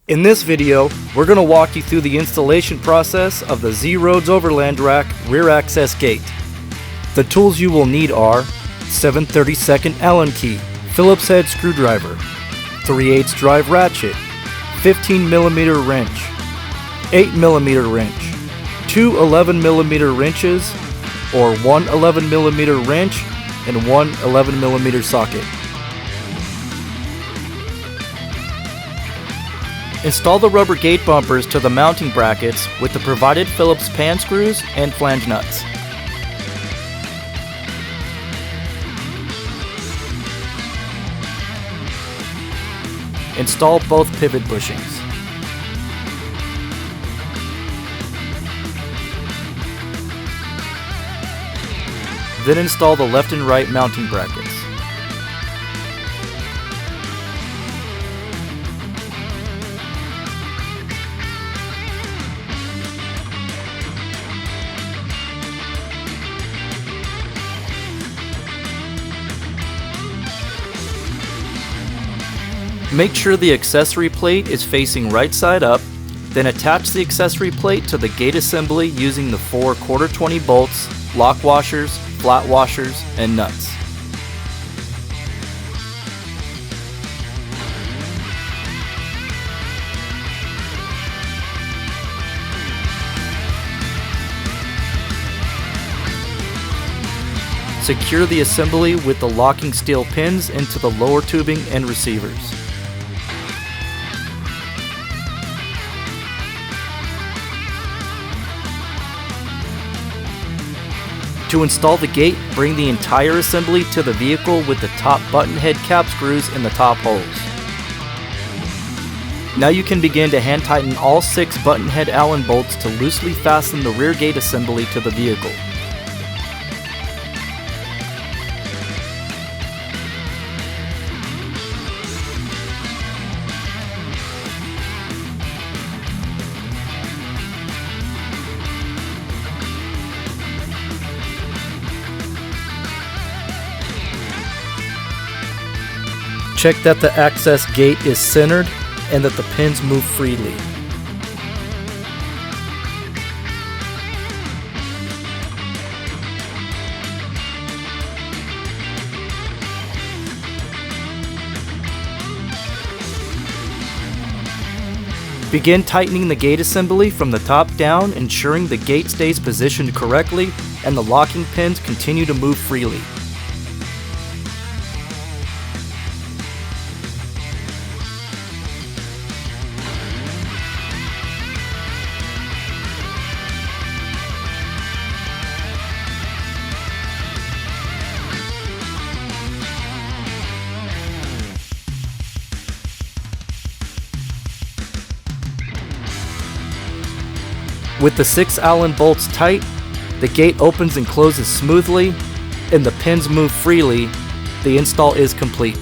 In this video, we're going to walk you through the installation process of the Z-Roads Overland Rack rear access gate. The tools you will need are 7/32 Allen key, Phillips head screwdriver, 3/8 drive ratchet, 15mm wrench, 8mm wrench, two 11mm wrenches, or one 11mm wrench and one 11mm socket. Install the rubber gate bumpers to the mounting brackets with the provided Phillips pan screws and flange nuts. Install both pivot bushings. Then install the left and right mounting brackets. Make sure the accessory plate is facing right side up, then attach the accessory plate to the gate assembly using the 4 1/4-20 bolts, lock washers, flat washers, and nuts. Secure the assembly with the locking steel pins into the lower tubing and receivers. To install the gate, bring the entire assembly to the vehicle with the top button head cap screws in the top holes. Now you can begin to hand tighten all 6 button head Allen bolts to loosely fasten the rear gate assembly to the vehicle. Check that the access gate is centered and that the pins move freely. Begin tightening the gate assembly from the top down, ensuring the gate stays positioned correctly and the locking pins continue to move freely. With the 6 Allen bolts tight, the gate opens and closes smoothly, and the pins move freely. The install is complete.